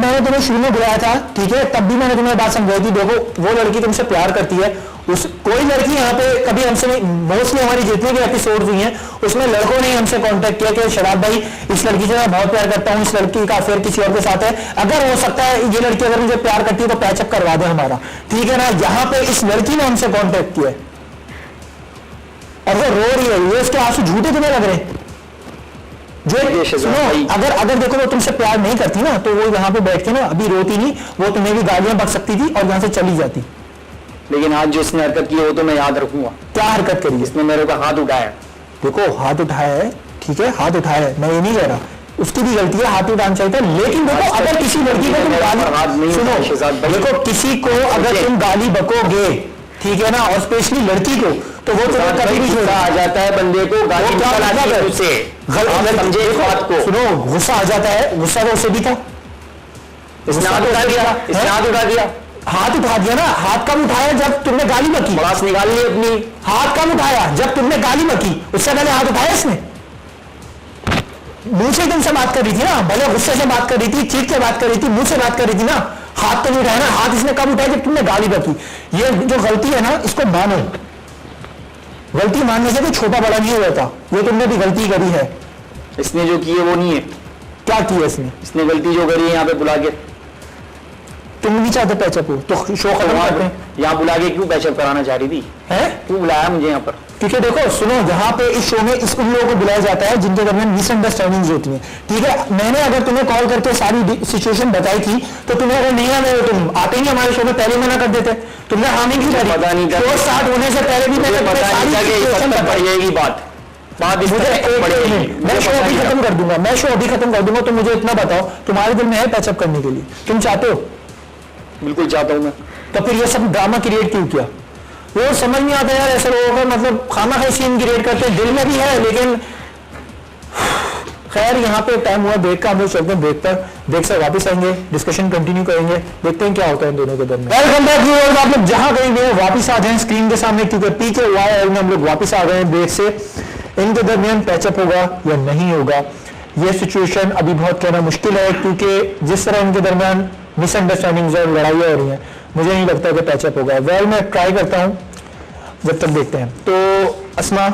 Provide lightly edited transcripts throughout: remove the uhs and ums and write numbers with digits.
मैंने तुम्हें शुरू में बुलाया था, ठीक है, तब भी मैंने तुम्हें बात समझाई थी, देखो वो लड़की तुमसे प्यार करती है, उस कोई लड़की यहाँ पे कभी हमसे नहीं, मोस्टली हमारी जितनी भी एपिसोड हुई हैं उसमें लड़कों ने हमसे कांटेक्ट किया कि शराब भाई इस लड़की से मैं बहुत प्यार करता हूँ, इस लड़की का अफेयर किसी और के साथ है, अगर हो सकता है ये लड़की अगर मुझे प्यार करती है तो पैचअप करवा दे हमारा, ठीक है ना। यहाँ पे इस लड़की ने हमसे कॉन्टेक्ट किया और वो रो रही है, ये उसके आंसू झूठे तुम्हें लग रहे हैं? जो सुनो, अगर देखो वो तुमसे प्यार नहीं करती ना तो वो यहाँ पे बैठ के ना अभी रोती नहीं, वो तुम्हें भी गालियां बक सकती थी और यहाँ से चली जाती। लेकिन आज जो इसने हरकत की है वो तो मैं याद रखूंगा। क्या हरकत करी? इसने मेरे को हाथ उठाया। देखो हाथ उठाया है, ठीक है, हाथ उठाया है, मैं ये नहीं कह रहा उसकी भी गलती है, हाथ उठाना चाहिए था, लेकिन देखो अगर किसी लड़की को तुम गाली, सुनो देखो किसी को अगर तुम गाली बकोगे, ठीक है ना, और स्पेशली लड़की को, तो वो तुम्हें कभी भी छोड़ा आ जाता है बंदे को, गाली निकल आती है उसे, समझे इस बात को। सुनो गुस्सा आ जाता है, गुस्सा तो उसे भी था, इसने हाथ उठा दिया, इसने हाथ उठा दिया, हाथ उठा दिया ना। हाथ कब उठाया? जब तुमने गाली बकी, बड़ास निकाल ली अपनी। हाथ कब उठाया? जब तुमने गाली बकी, उससे पहले हाथ उठाया इसने? मुंह से तुमसे बात कर रही थी ना, भले गुस्से से बात कर रही थी, चीख के बात कर रही थी, मुंह से बात कर रही थी ना, हाथ तो नहीं उठाया ना। हाथ इसने कब उठाया? जब तुमने गाली बकी। ये जो गलती है ना इसको मानो, गलती मानने से भी छोटा बड़ा नहीं होता, ये तुमने भी गलती करी है। इसने जो की है वो नहीं है। क्या किया इसने? इसने गलती जो करी है यहाँ पे बुला के, तुम नहीं चाहते पैचअप हो तो शो खत्म करते हैं। यहाँ बुला के क्यों पैचअप कराना चाह रही थी? है क्यों बुलाया मुझे यहाँ पर? क्योंकि देखो सुनो, यहाँ पे इस शो में इस उन लोगों को बुलाया जाता है जिनके दरमियान मिसअंडरस्टैंडिंग्स होती हैं, ठीक है। मैंने अगर तुम्हें कॉल करके सारी सिचुएशन बताई थी तो तुम्हें अगर नहीं आए हो, तुम आते ही हमारे शो में पहले मना कर देते, तुमने हामी क्यों करी? पता नहीं शो स्टार्ट होने से पहले भी मैंने पता नहीं पड़ेगी बात मैं शो अभी खत्म कर दूंगा, मैं शो अभी खत्म कर दूंगा। तुम मुझे इतना बताओ, तुम्हारे दिल में है पैचअप करने के लिए? तुम चाहते हो? बिल्कुल चाहता हूं मैं। तो फिर ये सब ड्रामा क्रिएट क्यों किया? वो समझ नहीं आता यार, ऐसे लोगों का मतलब खाना खाई सीन क्रिएट करते हैं, दिल में भी है लेकिन खैर। यहाँ पे टाइम हुआ ब्रेक का, हम लोग चलते हैं ब्रेक पर, ब्रेक से वापस आएंगे, डिस्कशन कंटिन्यू करेंगे, देखते हैं क्या होता है इन दोनों के दरमियान। वेलकम बैक व्यूअर्स, आप लोग जहां कहीं भी वापस आ जाए स्क्रीन के सामने, क्योंकि PKYL में हम लोग वापस आ गए हैं ब्रेक से। इनके दरमियान पैचअप होगा या नहीं होगा, यह सिचुएशन अभी बहुत कहना मुश्किल है, क्योंकि जिस तरह इनके दरमियान मिसअंडरस्टैंडिंग्स और लड़ाइयाँ हो रही हैं, मुझे नहीं लगता कि पैचअप होगा। वेल मैं ट्राई करता हूँ, जब तक देखते हैं। तो अस्मा,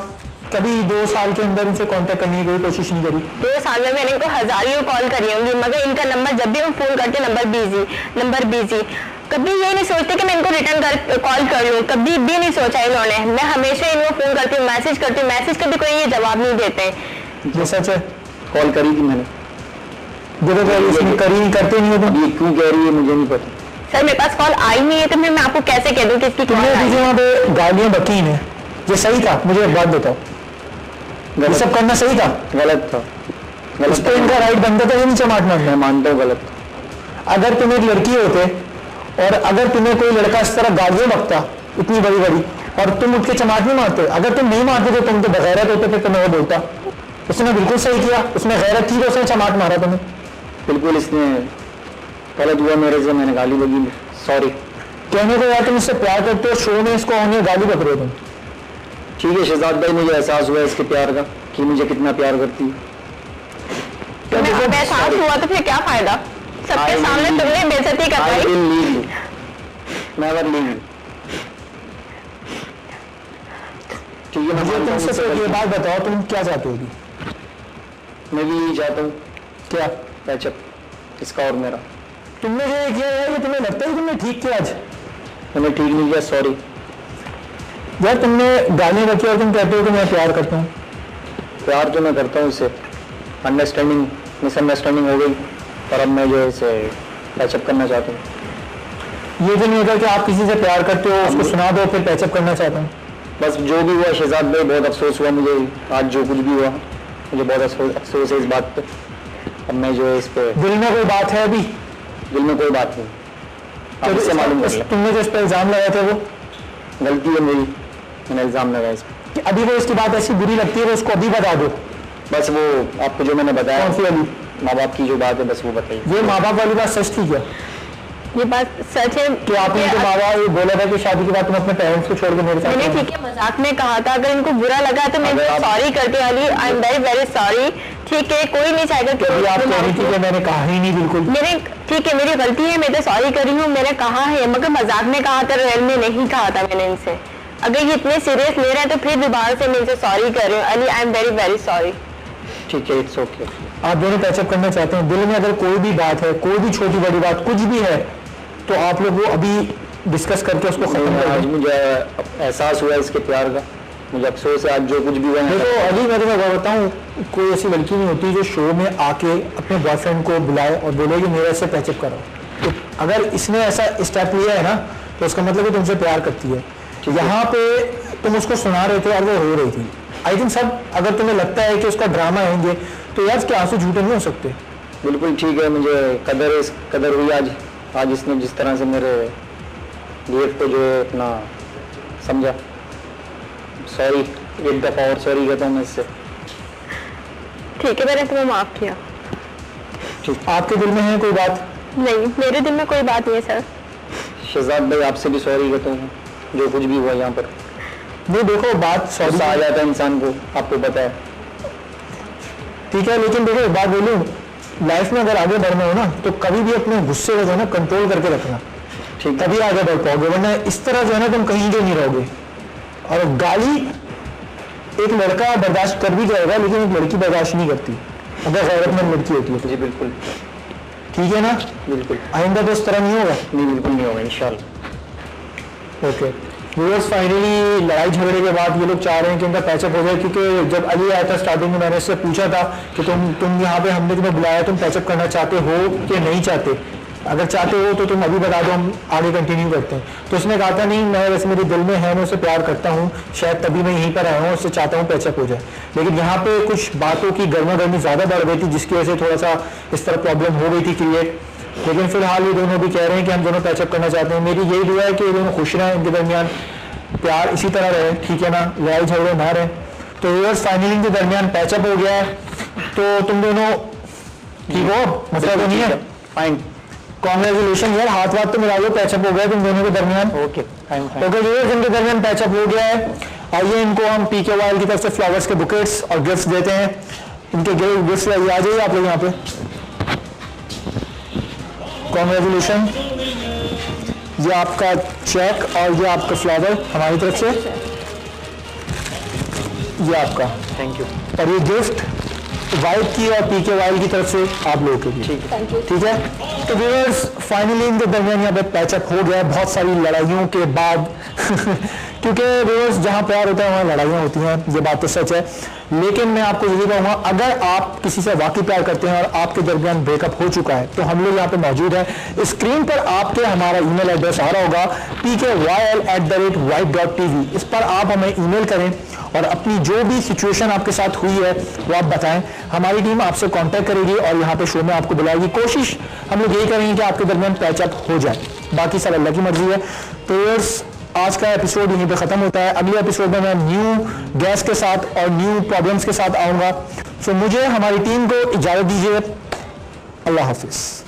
कभी 2 साल के अंदर उनसे कांटेक्ट करने की कोई कोशिश नहीं करी? 2 साल में मैंने इनको हजारों कॉल करी होंगी, मगर इनका नंबर जब भी हम फोन करते नंबर बिजी। कभी ये नहीं सोचते कि मैं इनको रिटर्न कॉल कर लूँ, कभी भी नहीं सोचा इन्होंने। मैं हमेशा इनको फोन करती हूँ, मैसेज करती हूँ, मैसेज का भी कोई ये जवाब नहीं देते। ये सच है? कॉल करी थी मैंने, करी करते नहीं हो? ये क्यों कह रही है मुझे नहीं पता सर, मेरे पास कॉल आई नहीं है तो मैं आपको कैसे कह दूं किसकी कॉल आई? वहाँ पे गालियां बकी हैं, ये सही था? मुझे एक बात बताओ, ये सब करना सही था? गलत था। उस पर इनका राइट बनता था, ये नहीं चमाट मारना। मैं मानता हूँ गलत। अगर तुम एक लड़की होते और अगर तुम्हें कोई लड़का इस तरह गालियां बकता इतनी बड़ी बड़ी और तुम उठ के चमाट नहीं मारते? अगर तुम नहीं मारते तो तुम तो बगैरत होते, फिर तुम्हें वो बोलता। उसने बिल्कुल सही किया, उसने गैरत थी तो उसने चमाट मारा तुम्हें। बिल्कुल इसने गलत हुआ मेरे से, मैंने गाली बकी, सॉरी। कहने को यार तुम इससे प्यार करते हो, शो में इसको आने गाली बक रहे हो तुम। ठीक है शहजाद भाई, मुझे एहसास हुआ इसके प्यार का कि मुझे कितना प्यार करती है। एहसास हुआ तो फिर क्या फायदा? सबके सामने तुमने बेइज्जती करवाई। ठीक है, मुझे तुमसे तो ये बात बताओ, तुम क्या चाहते हो? मैं भी यही चाहता हूँ। क्या? पैचअप इसका और मेरा। तुमने जो ये किया यार, ये तुम्हें लगता है तुमने ठीक किया? आज मैंने ठीक नहीं किया, सॉरी यार। तुमने गालियां रखी और तुम कहते हो कि मैं प्यार करता हूँ। प्यार तो मैं करता हूँ इससे, अंडरस्टैंडिंग मिसअंडरस्टैंडिंग हो गई और अब मैं जो है इसे पैचअप करना चाहता हूँ। ये तो नहीं होता कि आप किसी से प्यार करते हो, उसको सुना दो फिर पैचअप करना चाहता हूँ। बस जो भी हुआ शहजाद भाई, बहुत अफसोस हुआ मुझे आज, जो कुछ भी हुआ मुझे बहुत अफसोस है इस बात पे। अब मैं जो है इस पे, दिल में कोई बात है? अभी दिल में कोई बात नहीं, अब इससे मालूम कर लिया। तुमने जो इस पर इल्जाम लगाए थे वो गलती है मेरी, मैंने इल्जाम लगाया इस पर। अभी वो इसकी बात ऐसी बुरी लगती है, उसको अभी बता दो। बस वो आपको जो मैंने बताया, कौन सी वाली? माँ बाप की जो बात है, बस वो बताइए। ये माँ बाप वाली बात सच थी क्या? ये बात सच है कि आपने उनके माँ बाप बोला था कि शादी के बाद तुम अपने पेरेंट्स को छोड़ के मेरे साथ? मैंने ठीक है मजाक में कहा था, अगर इनको बुरा लगा तो मैं सॉरी करती वाली, I am very very sorry. ठीक है, कोई नहीं चाहेगा कि अभी आप कह रही थी कि मैंने कहा ही नहीं बिल्कुल। मेरे ठीक है, मेरी गलती है, मैं तो सॉरी कर रही हूँ, मैंने कहा है मगर मजाक में कहा था, रियल में नहीं कहा था मैंने इनसे। अगर ये इतने सीरियस ले रहे हैं तो फिर दोबारा से मैं इनसे सॉरी कर रही हूँ। Ali, I am very very sorry. ठीक है, इट्स ओके। आप दोनों पैचअप करना चाहते हैं, दिल में अगर कोई भी बात है, कोई भी छोटी बड़ी बात कुछ भी है, तो आप लोग वो अभी डिस्कस करके उसको खत्म कर आज दें। मुझे एहसास हुआ इसके प्यार का, मुझे अफसोस है आज जो कुछ भी हुआ है। देखो अली, मैं तुम्हें बताऊं, कोई ऐसी लड़की नहीं होती जो शो में आके अपने बॉयफ्रेंड को बुलाए और बोले कि मेरे से पैचअप करो। तो अगर इसने ऐसा स्टेप लिया है ना, तो उसका मतलब है तुमसे प्यार करती है। यहाँ पे तुम उसको सुना रहे थे और वो रो रही थी। आई थिंक सब, अगर तुम्हें लगता है कि उसका ड्रामा आएंगे तो यार उसके आंसू झूठे नहीं हो सकते। बिल्कुल ठीक है, मुझे कदर हुई आज इसने जिस तरह से मेरे बिहेव को जो है अपना समझा। सॉरी, एक दफ़ा और सॉरी कहता हूँ मैं इससे। ठीक है, मैंने तुम्हें माफ किया। ठीक, आपके दिल में है कोई बात? नहीं, मेरे दिल में कोई बात नहीं है सर। शहजाद भाई, आपसे भी सॉरी कहता हूँ जो कुछ भी हुआ यहाँ पर। नहीं देखो, बात सॉरी आ जाता है इंसान को, आपको पता है। ठीक है, लेकिन देखो एक बात बोलूं, लाइफ में अगर आगे बढ़ना हो ना तो कभी भी अपने गुस्से को जो है ना कंट्रोल करके रखना, ठीक, तभी आगे बढ़ पाओगे, वरना इस तरह जो है ना तुम कहीं के नहीं रहोगे। और गाली एक लड़का बर्दाश्त कर भी जाएगा, लेकिन एक लड़की बर्दाश्त नहीं करती अगर गैरतमंद लड़की होती है। जी बिल्कुल, ठीक है ना? बिल्कुल। आइंदा तो इस तरह नहीं होगा। नहीं, बिल्कुल नहीं होगा इंशाल्लाह। ओके व्यूअर्स, फाइनली लड़ाई झगड़े के बाद ये लोग चाह रहे हैं कि इनका पैचअप हो जाए, क्योंकि जब अली आया था स्टार्टिंग में मैंने इससे पूछा था कि तुम यहाँ पे हमने तुम्हें बुलाया, तुम पैचअप करना चाहते हो कि नहीं चाहते? अगर चाहते हो तो तुम अभी बता दो, हम आगे कंटिन्यू करते हैं। तो उसने कहा था नहीं, मैं वैसे मेरे दिल में है, मैं उसे प्यार करता हूँ, शायद तभी मैं यहीं पर आया हूँ, उससे चाहता हूँ पैचअप हो जाए। लेकिन यहाँ पे कुछ बातों की गर्मा गर्मी ज़्यादा बढ़ गई थी, जिसकी वजह से थोड़ा सा इस तरह प्रॉब्लम हो गई थी क्रिएट। लेकिन फिलहाल ये दोनों भी कह रहे हैं कि हम दोनों पैचअप करना चाहते हैं। मेरी यही दुआ है कि ये दोनों खुश रहें, इनके दरमियान प्यार इसी तरह रहे, ठीक है ना, लड़ाई झगड़े ना रहे। तो व्यूअर्स, फाइनली इनके दरमियान पैचअप हो गया है, तो तुम दोनों ठीक हो, मसला तो नहीं है? फाइन, कांग्रेचुलेशन यार, हाथ वाथ तो मिला लो, पैचअप हो गया तुम दोनों के दरमियान। Okay fine fine. Okay viewers, इनके दरमियान पैचअप हो गया है। आइए इनको हम पीके वाइल की तरफ से फ्लावर्स के बुकेट्स और गिफ्ट्स देते हैं। इनके गिफ्ट्स आ जाइए आप लोग यहाँ पे। कांग्रेचुलेशन, ये आपका चेक और ये आपका फ्लावर हमारी तरफ से, ये आपका, थैंक यू। और ये गिफ्ट वाइट की और पीके वाइल की तरफ से आप लोगों के लिए, ठीक है। तो व्यूअर्स, फाइनली इनके दरमियान यहाँ पे पैचअप हो गया बहुत सारी लड़ाइयों के बाद क्योंकि व्यूअर्स, जहाँ प्यार होता है वहाँ लड़ाइयाँ होती हैं, ये बात तो सच है। लेकिन मैं आपको यही कहूँगा, अगर आप किसी से वाकई प्यार करते हैं और आपके दरमियान ब्रेकअप हो चुका है, तो हम लोग यहाँ पे मौजूद हैं। स्क्रीन पर आपके हमारा ईमेल एड्रेस आ रहा होगा pkyl@white.tv। इस पर आप हमें ईमेल करें और अपनी जो भी सिचुएशन आपके साथ हुई है वो आप बताएं। हमारी टीम आपसे कांटेक्ट करेगी और यहाँ पे शो में आपको बुलाएगी। कोशिश हम लोग यही करेंगे कि आपके दरमियान पैचअप हो जाए, बाकी सब अल्लाह की मर्जी है। तो व्यूअर्स, आज का एपिसोड यहीं पे खत्म होता है। अगले एपिसोड में मैं न्यू गेस्ट के साथ और न्यू प्रॉब्लम्स के साथ आऊँगा। सो मुझे, हमारी टीम को इजाज़त दीजिए। अल्लाह हाफिज़।